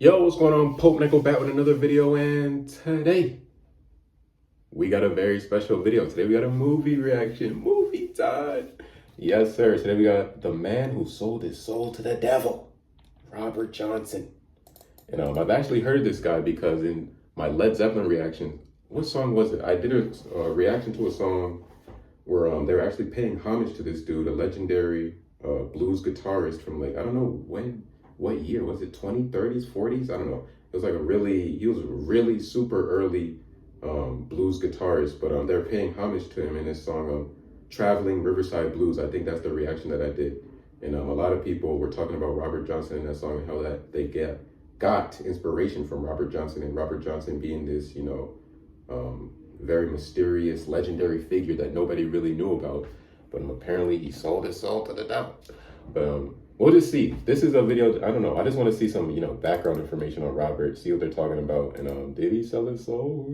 Yo, what's going on? Popenyco back with another video, and today we got a very special video. Today we got a movie reaction, movie time. Yes, sir. Today we got the man who sold his soul to the devil, Robert Johnson. And I've actually heard this guy because in my Led Zeppelin reaction, what song was it? I did a reaction to a song where they were actually paying homage to this dude, a legendary blues guitarist from like, I don't know what year was it, 2030s, 40s? I don't know. It was like he was a really super early blues guitarist, but they're paying homage to him in this song, Traveling Riverside Blues. I think that's the reaction that I did. And a lot of people were talking about Robert Johnson in that song and how that they got inspiration from Robert Johnson, and Robert Johnson being this, very mysterious, legendary figure that nobody really knew about. But apparently he sold his soul to the devil. But we'll just see. This is a video, I don't know. I just want to see some, background information on Robert, see what they're talking about. And did he sell his soul?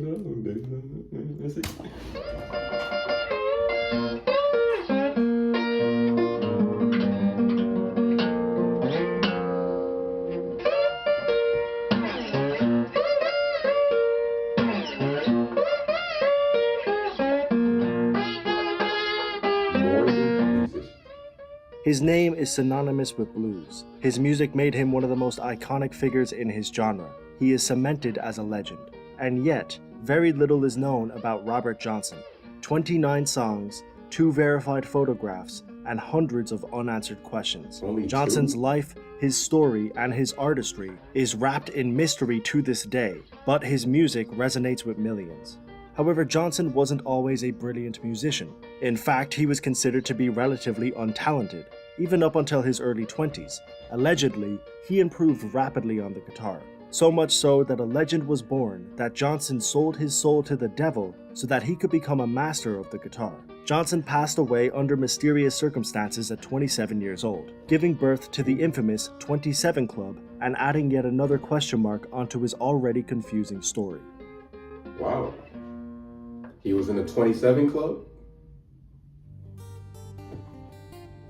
Let's see. His name is synonymous with blues. His music made him one of the most iconic figures in his genre. He is cemented as a legend. And yet, very little is known about Robert Johnson. 29 songs, 2 verified photographs, and hundreds of unanswered questions. Johnson's life, his story, and his artistry is wrapped in mystery to this day, but his music resonates with millions. However, Johnson wasn't always a brilliant musician. In fact, he was considered to be relatively untalented, even up until his early 20s. Allegedly, he improved rapidly on the guitar, so much so that a legend was born that Johnson sold his soul to the devil so that he could become a master of the guitar. Johnson passed away under mysterious circumstances at 27 years old, giving birth to the infamous 27 Club and adding yet another question mark onto his already confusing story. Wow. He was in the 27 Club?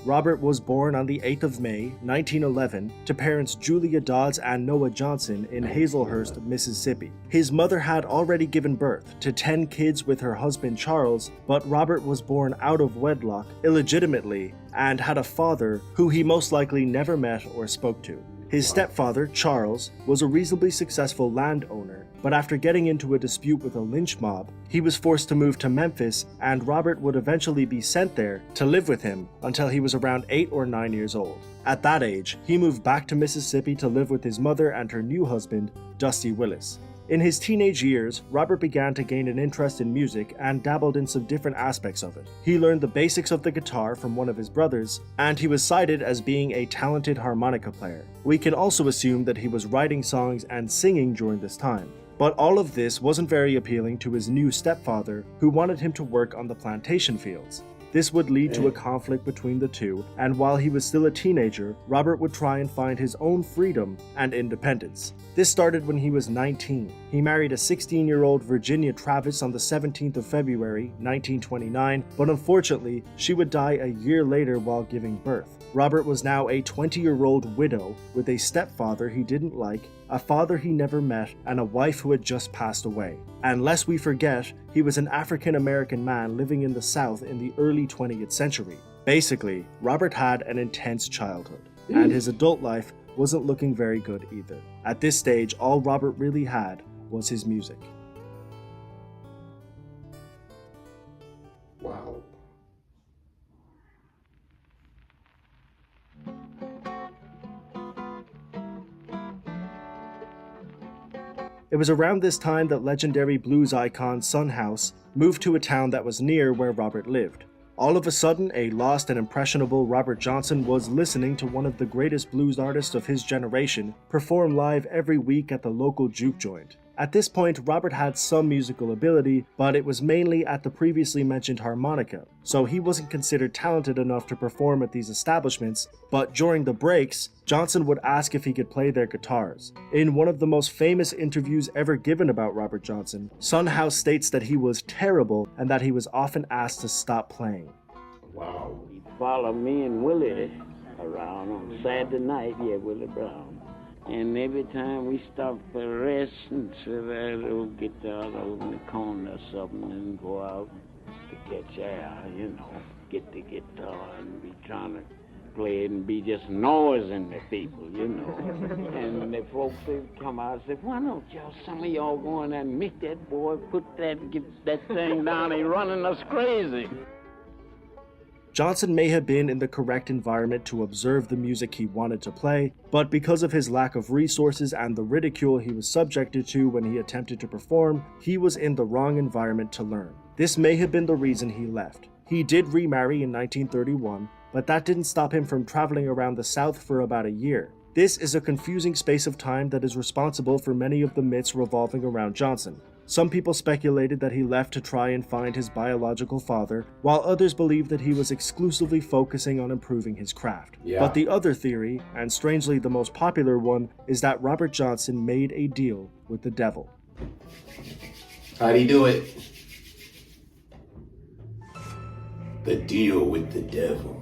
Robert was born on the 8th of May, 1911, to parents Julia Dodds and Noah Johnson in Hazelhurst, Mississippi. His mother had already given birth to 10 kids with her husband Charles, but Robert was born out of wedlock, illegitimately, and had a father who he most likely never met or spoke to. His stepfather, Charles, was a reasonably successful landowner, but after getting into a dispute with a lynch mob, he was forced to move to Memphis, and Robert would eventually be sent there to live with him until he was around 8 or 9 years old. At that age, he moved back to Mississippi to live with his mother and her new husband, Dusty Willis. In his teenage years, Robert began to gain an interest in music and dabbled in some different aspects of it. He learned the basics of the guitar from one of his brothers, and he was cited as being a talented harmonica player. We can also assume that he was writing songs and singing during this time. But all of this wasn't very appealing to his new stepfather, who wanted him to work on the plantation fields. This would lead to a conflict between the two, and while he was still a teenager, Robert would try and find his own freedom and independence. This started when he was 19. He married a 16-year-old Virginia Travis on the 17th of February, 1929, but unfortunately, she would die a year later while giving birth. Robert was now a 20-year-old widow with a stepfather he didn't like, a father he never met, and a wife who had just passed away. And lest we forget, he was an African-American man living in the South in the early 20th century. Basically, Robert had an intense childhood, and his adult life wasn't looking very good either. At this stage, all Robert really had was his music. Wow. It was around this time that legendary blues icon Son House moved to a town that was near where Robert lived. All of a sudden, a lost and impressionable Robert Johnson was listening to one of the greatest blues artists of his generation perform live every week at the local juke joint. At this point, Robert had some musical ability, but it was mainly at the previously mentioned harmonica, so he wasn't considered talented enough to perform at these establishments, but during the breaks, Johnson would ask if he could play their guitars. In one of the most famous interviews ever given about Robert Johnson, Son House states that he was terrible and that he was often asked to stop playing. Wow. He'd follow me and Willie around on Saturday night, Willie Brown. And every time we stopped for rest and sit at a little guitar over in the corner or something and go out to catch air, get the guitar and be trying to play it and be just noising the people, And the folks would come out and say, why don't some of y'all go in there and make that boy get that thing down, he's running us crazy. Johnson may have been in the correct environment to observe the music he wanted to play, but because of his lack of resources and the ridicule he was subjected to when he attempted to perform, he was in the wrong environment to learn. This may have been the reason he left. He did remarry in 1931, but that didn't stop him from traveling around the South for about a year. This is a confusing space of time that is responsible for many of the myths revolving around Johnson. Some people speculated that he left to try and find his biological father, while others believed that he was exclusively focusing on improving his craft. But the other theory, and strangely the most popular one, is that Robert Johnson made a deal with the devil. How'd he do it? The deal with the devil.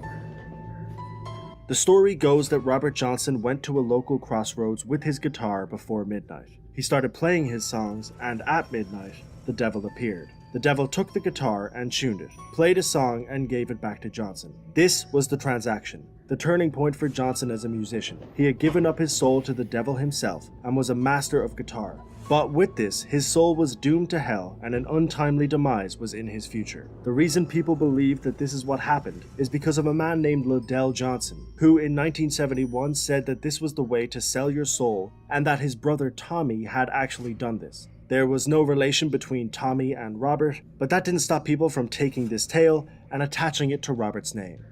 The story goes that Robert Johnson went to a local crossroads with his guitar before midnight. He started playing his songs, and at midnight, the devil appeared. The devil took the guitar and tuned it, played a song, and gave it back to Johnson. This was the transaction, the turning point for Johnson as a musician. He had given up his soul to the devil himself and was a master of guitar. But with this, his soul was doomed to hell and an untimely demise was in his future. The reason people believe that this is what happened is because of a man named Liddell Johnson, who in 1971 said that this was the way to sell your soul and that his brother Tommy had actually done this. There was no relation between Tommy and Robert, but that didn't stop people from taking this tale and attaching it to Robert's name.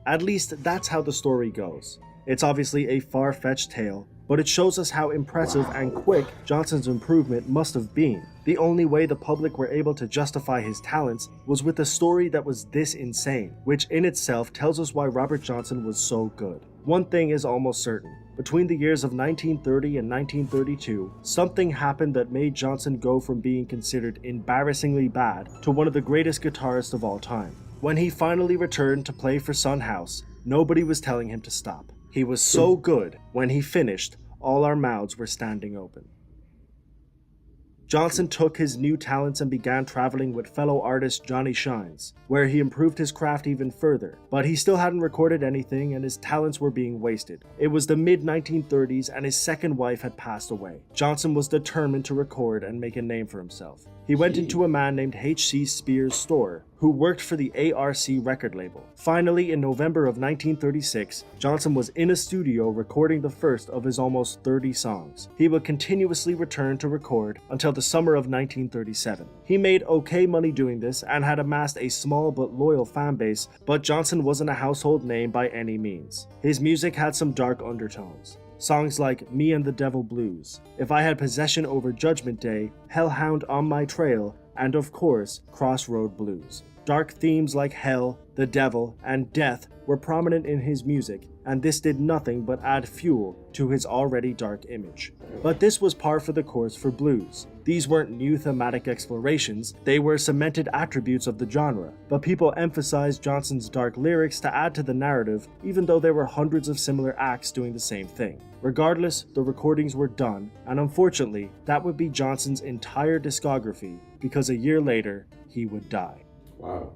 At least that's how the story goes. It's obviously a far-fetched tale, but it shows us how impressive and quick Johnson's improvement must have been. The only way the public were able to justify his talents was with a story that was this insane, which in itself tells us why Robert Johnson was so good. One thing is almost certain. Between the years of 1930 and 1932, something happened that made Johnson go from being considered embarrassingly bad to one of the greatest guitarists of all time. When he finally returned to play for Son House, nobody was telling him to stop. He was so good, when he finished, all our mouths were standing open. Johnson took his new talents and began traveling with fellow artist Johnny Shines, where he improved his craft even further, but he still hadn't recorded anything and his talents were being wasted. It was the mid-1930s and his second wife had passed away. Johnson was determined to record and make a name for himself. He went into a man named H.C. Spears' store, who worked for the ARC record label. Finally, in November of 1936, Johnson was in a studio recording the first of his almost 30 songs. He would continuously return to record until the summer of 1937. He made okay money doing this and had amassed a small but loyal fan base, but Johnson wasn't a household name by any means. His music had some dark undertones. Songs like Me and the Devil Blues, If I Had Possession Over Judgment Day, Hellhound on My Trail, and of course, Crossroad Blues. Dark themes like hell, the devil, and death were prominent in his music, and this did nothing but add fuel to his already dark image. But this was par for the course for blues. These weren't new thematic explorations, they were cemented attributes of the genre, but people emphasized Johnson's dark lyrics to add to the narrative, even though there were hundreds of similar acts doing the same thing. Regardless, the recordings were done, and unfortunately, that would be Johnson's entire discography, because a year later, he would die. Wow.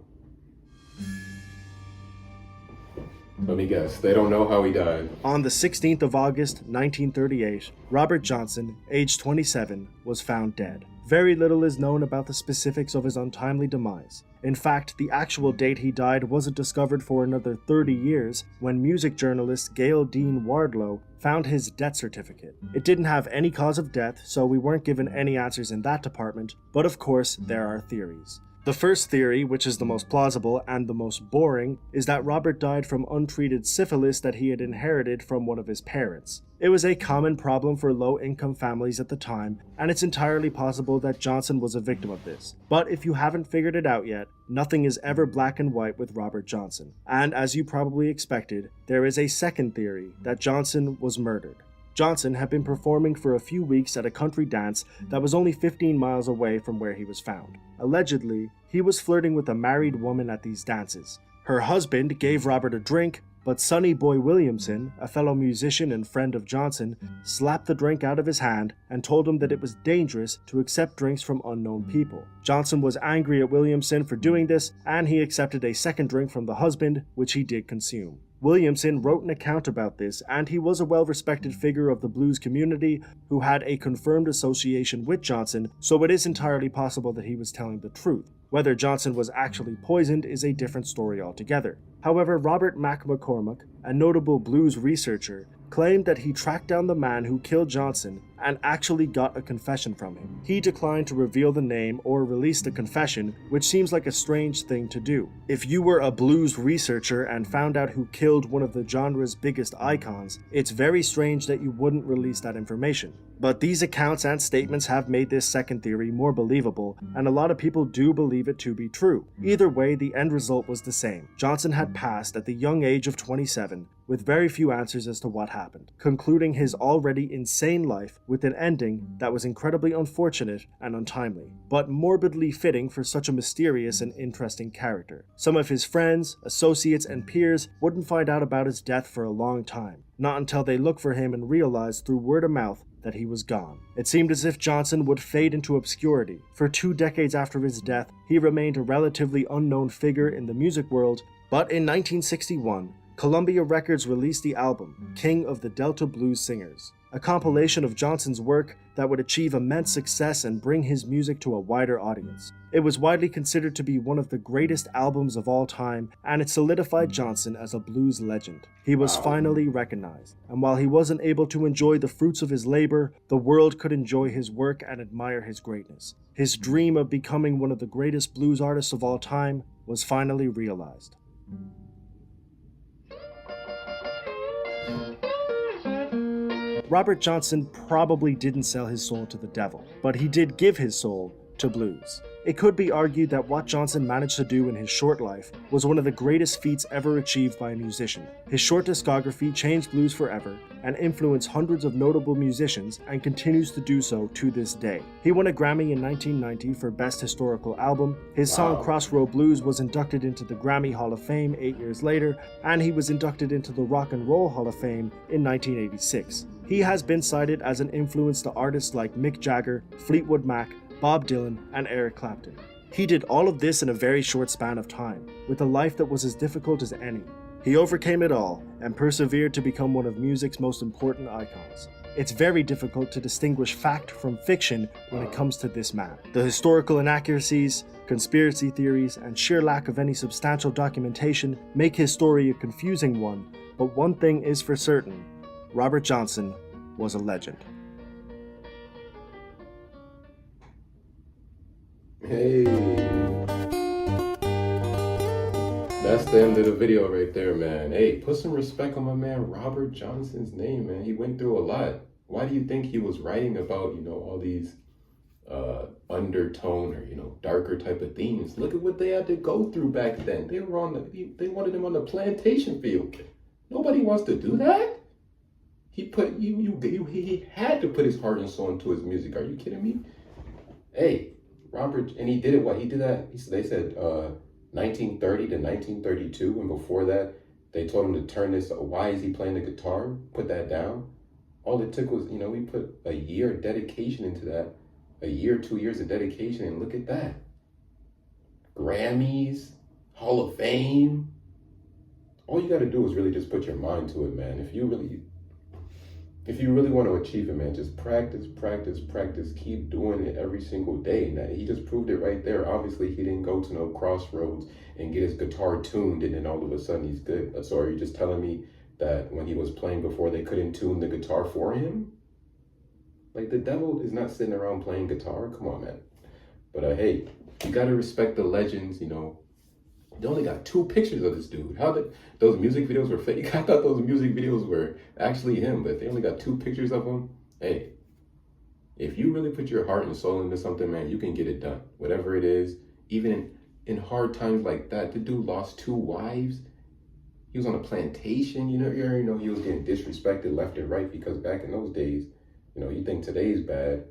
Let me guess, they don't know how he died. On the 16th of August, 1938, Robert Johnson, aged 27, was found dead. Very little is known about the specifics of his untimely demise. In fact, the actual date he died wasn't discovered for another 30 years when music journalist Gail Dean Wardlow found his death certificate. It didn't have any cause of death, so we weren't given any answers in that department, but of course, there are theories. The first theory, which is the most plausible and the most boring, is that Robert died from untreated syphilis that he had inherited from one of his parents. It was a common problem for low-income families at the time, and it's entirely possible that Johnson was a victim of this. But if you haven't figured it out yet, nothing is ever black and white with Robert Johnson. And as you probably expected, there is a second theory that Johnson was murdered. Johnson had been performing for a few weeks at a country dance that was only 15 miles away from where he was found. Allegedly, he was flirting with a married woman at these dances. Her husband gave Robert a drink, but Sonny Boy Williamson, a fellow musician and friend of Johnson, slapped the drink out of his hand and told him that it was dangerous to accept drinks from unknown people. Johnson was angry at Williamson for doing this, and he accepted a second drink from the husband, which he did consume. Williamson wrote an account about this, and he was a well-respected figure of the blues community who had a confirmed association with Johnson, so it is entirely possible that he was telling the truth. Whether Johnson was actually poisoned is a different story altogether. However, Robert Mac McCormack, a notable blues researcher, claimed that he tracked down the man who killed Johnson and actually got a confession from him. He declined to reveal the name or release the confession, which seems like a strange thing to do. If you were a blues researcher and found out who killed one of the genre's biggest icons, it's very strange that you wouldn't release that information. But these accounts and statements have made this second theory more believable, and a lot of people do believe it to be true. Either way, the end result was the same. Johnson had passed at the young age of 27, with very few answers as to what happened, concluding his already insane life with an ending that was incredibly unfortunate and untimely, but morbidly fitting for such a mysterious and interesting character. Some of his friends, associates, and peers wouldn't find out about his death for a long time, not until they looked for him and realized through word of mouth that he was gone. It seemed as if Johnson would fade into obscurity. For 2 decades after his death, he remained a relatively unknown figure in the music world, but in 1961, Columbia Records released the album, King of the Delta Blues Singers, a compilation of Johnson's work that would achieve immense success and bring his music to a wider audience. It was widely considered to be one of the greatest albums of all time, and it solidified Johnson as a blues legend. He was finally recognized, and while he wasn't able to enjoy the fruits of his labor, the world could enjoy his work and admire his greatness. His dream of becoming one of the greatest blues artists of all time was finally realized. Robert Johnson probably didn't sell his soul to the devil, but he did give his soul to blues. It could be argued that what Johnson managed to do in his short life was one of the greatest feats ever achieved by a musician. His short discography changed blues forever and influenced hundreds of notable musicians and continues to do so to this day. He won a Grammy in 1990 for Best Historical Album. His song Crossroad Blues was inducted into the Grammy Hall of Fame 8 years later, and he was inducted into the Rock and Roll Hall of Fame in 1986. He has been cited as an influence to artists like Mick Jagger, Fleetwood Mac, Bob Dylan, and Eric Clapton. He did all of this in a very short span of time, with a life that was as difficult as any. He overcame it all and persevered to become one of music's most important icons. It's very difficult to distinguish fact from fiction when it comes to this man. The historical inaccuracies, conspiracy theories, and sheer lack of any substantial documentation make his story a confusing one, but one thing is for certain: Robert Johnson was a legend. Hey, that's the end of the video right there, man. Hey, put some respect on my man Robert Johnson's name, man. He went through a lot. Why do you think he was writing about, all these undertone or, darker type of themes? Look at what they had to go through back then. They wanted him on the plantation field. Nobody wants to do that. He had to put his heart and soul into his music. Are you kidding me? Hey, Robert, and he did it. What he did that? They said 1930 to 1932, and before that, they told him to turn this. Why is he playing the guitar? Put that down. All it took was, we put a year of dedication into that, a year, 2 years of dedication, and look at that. Grammys, Hall of Fame. All you got to do is really just put your mind to it, man. If you really want to achieve it, man, just practice, keep doing it every single day. Now, he just proved it right there. Obviously, he didn't go to no crossroads and get his guitar tuned, and then all of a sudden he's good. So are you just telling me that when he was playing before, they couldn't tune the guitar for him? Like, the devil is not sitting around playing guitar. Come on, man. But hey, you got to respect the legends, They only got 2 pictures of this dude. Those music videos were fake? I thought those music videos were actually him, but they only got 2 pictures of him. Hey, if you really put your heart and soul into something, man, you can get it done. Whatever it is, even in hard times like that. The dude lost 2 wives. He was on a plantation, he was getting disrespected left and right, because back in those days, you think today's bad.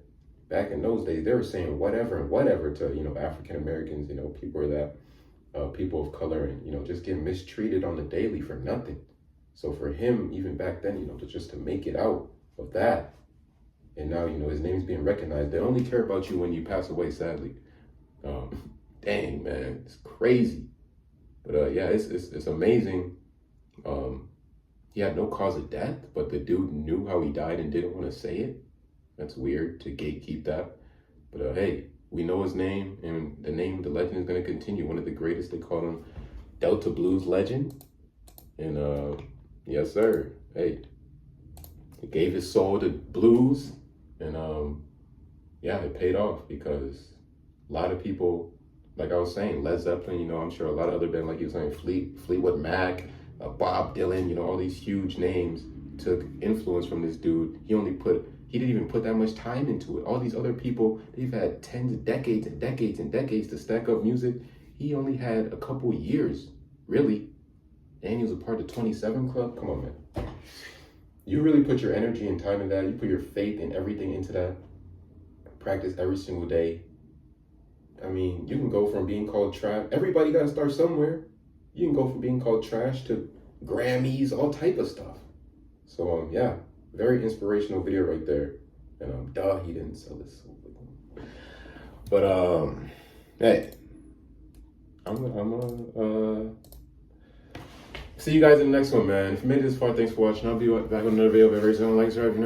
Back in those days, they were saying whatever and whatever to, African Americans, people of color, and, just getting mistreated on the daily for nothing. So for him, even back then, just to make it out of that, and now, his name's being recognized. They only care about you when you pass away, sadly. Dang, man, it's crazy. But yeah, it's amazing. He had no cause of death, but the dude knew how he died and didn't want to say it. That's weird to gatekeep that. But hey, we know his name, and the legend is going to continue. One of the greatest, they call him Delta Blues legend. And yes, sir. Hey, he gave his soul to blues, and yeah, it paid off because a lot of people, like I was saying, Led Zeppelin, I'm sure a lot of other bands, like you were saying, Fleetwood Mac, Bob Dylan, all these huge names took influence from this dude. He didn't even put that much time into it. All these other people, they've had tens of decades and decades and decades to stack up music. He only had a couple years, really. And he was a part of the 27 Club. Come on, man. You really put your energy and time in that. You put your faith and everything into that. Practice every single day. I mean, you can go from being called trash. Everybody got to start somewhere. You can go from being called trash to Grammys, all type of stuff. So, yeah, very inspirational video right there. And he didn't sell this. But, hey, I'm gonna see you guys in the next one, man. If you made it this far, thanks for watching. I'll be back on another video very soon. Like, subscribe,